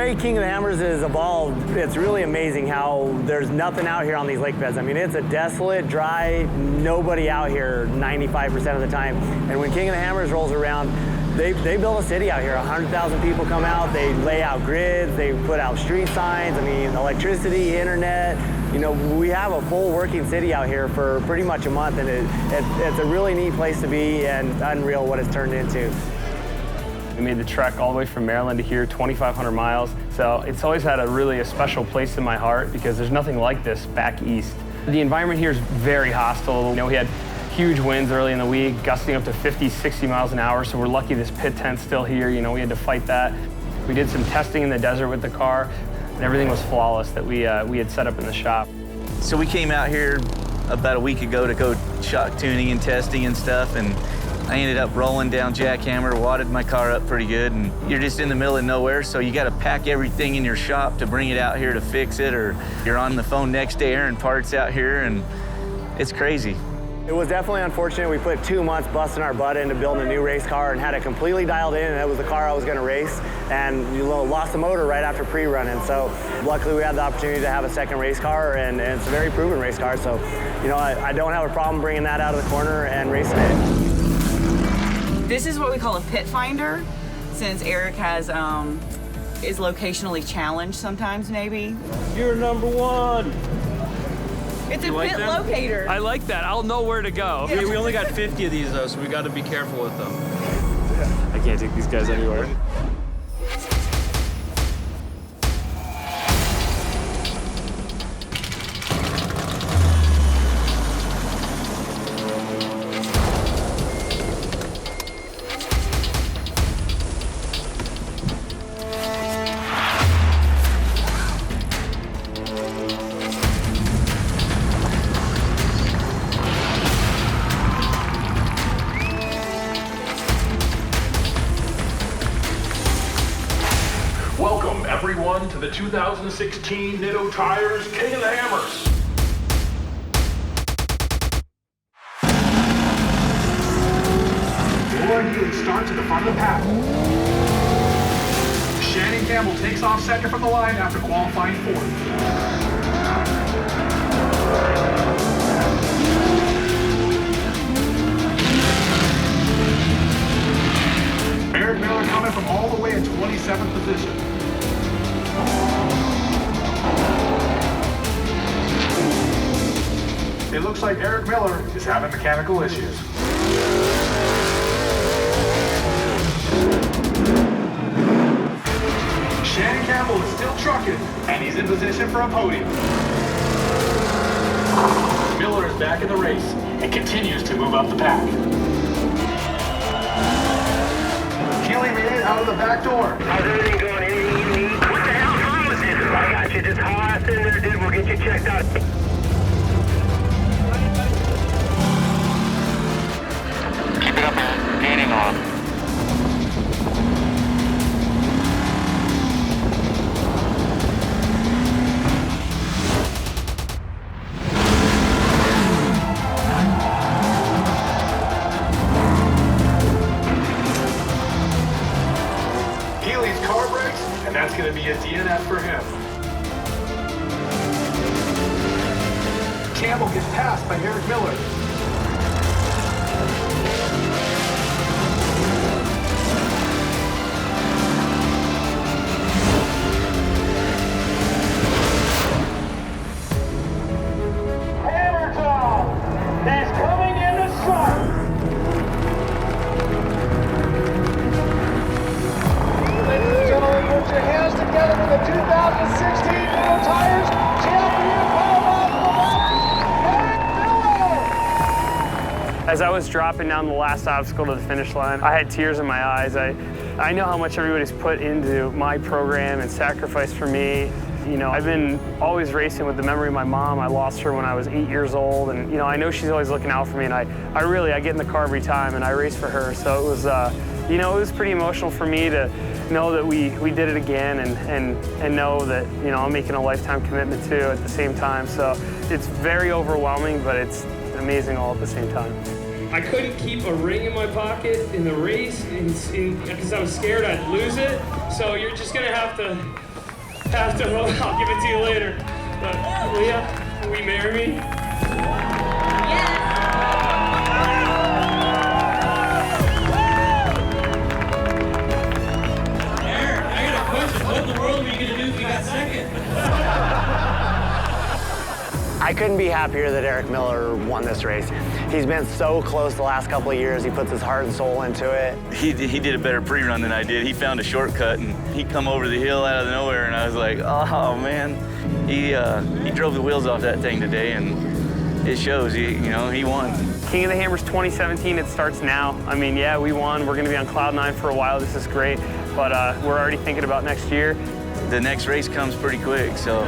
way King of the Hammers has evolved, it's really amazing how there's nothing out here on these lake beds. I mean, it's a desolate, dry, nobody out here 95% of the time. And when King of the Hammers rolls around, they build a city out here. 100,000 people come out, they lay out grids, they put out street signs, I mean, electricity, internet. You know, we have a full working city out here for pretty much a month, and it's a really neat place to be and unreal what it's turned into. We made the trek all the way from Maryland to here, 2,500 miles. So it's always had a special place in my heart because there's nothing like this back east. The environment here is very hostile. You know, we had huge winds early in the week, gusting up to 50, 60 miles an hour. So we're lucky this pit tent's still here. You know, we had to fight that. We did some testing in the desert with the car, and everything was flawless that we had set up in the shop. So we came out here about a week ago to go shock tuning and testing and stuff, and I ended up rolling down jackhammer, wadded my car up pretty good, and you're just in the middle of nowhere, so you gotta pack everything in your shop to bring it out here to fix it, or you're on the phone next day airing parts out here, and it's crazy. It was definitely unfortunate. We put 2 months busting our butt into building a new race car and had it completely dialed in, and that was the car I was gonna race, and you lost the motor right after pre-running. So luckily we had the opportunity to have a second race car, and it's a very proven race car. So, you know, I don't have a problem bringing that out of the corner and racing it. This is what we call a pit finder, since Erik has is locationally challenged sometimes, maybe. You're number one. It's a pit locator. I like that. I'll know where to go. Yeah, we only got 50 of these though, so we got to be careful with them. I can't take these guys anywhere. Welcome, everyone, to the 2016 Nitto Tires King of the Hammers. Loren Healy starts at the front of the pack. Campbell takes off second from the line after qualifying fourth. Erik coming from all the way in 27th position. It looks like Erik Miller is having mechanical issues. Campbell is still trucking, and he's in position for a podium. Miller is back in the race and continues to move up the pack. Healy made it out of the back door. How's everything going? Anything you need? What the hell's wrong with this? I got you. Just haul ass in there, dude. We'll get you checked out. Keep it up, man. Gaining on. And that's going to be a DNF for him. Campbell gets passed by Erik Miller. Hammertown is coming in the front. Put your hands together for the 2016 Nitto Tires Champion Erik Miller! As I was dropping down the last obstacle to the finish line, I had tears in my eyes. I know how much everybody's put into my program and sacrificed for me. You know, I've been always racing with the memory of my mom. I lost her when I was 8 years old, and you know, I know she's always looking out for me, and I get in the car every time and I race for her. So it was, you know, it was pretty emotional for me to know that we did it again, and know that, you know, I'm making a lifetime commitment too at the same time. So it's very overwhelming, but it's amazing all at the same time. I couldn't keep a ring in my pocket in the race because I was scared I'd lose it. So you're just gonna have to Pastor, I'll give it to you later. But Leah, will you marry me? Eric, I got a question. What in the world were you going to do if you got second? I couldn't be happier that Eric Miller won this race. He's been so close the last couple of years. He puts his heart and soul into it. He did a better pre-run than I did. He found a shortcut, and he come over the hill out of nowhere, and I was like, oh, man. He drove the wheels off that thing today, and it shows. He won. King of the Hammers 2017, it starts now. I mean, yeah, we won. We're going to be on cloud 9 for a while. This is great, but we're already thinking about next year. The next race comes pretty quick, so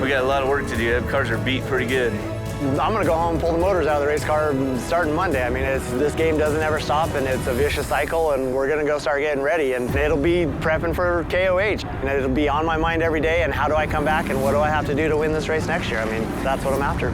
we got a lot of work to do. The cars are beat pretty good. I'm going to go home and pull the motors out of the race car starting Monday. I mean, this game doesn't ever stop, and it's a vicious cycle, and we're going to go start getting ready. And it'll be prepping for KOH, and it'll be on my mind every day, and how do I come back, and what do I have to do to win this race next year? I mean, that's what I'm after.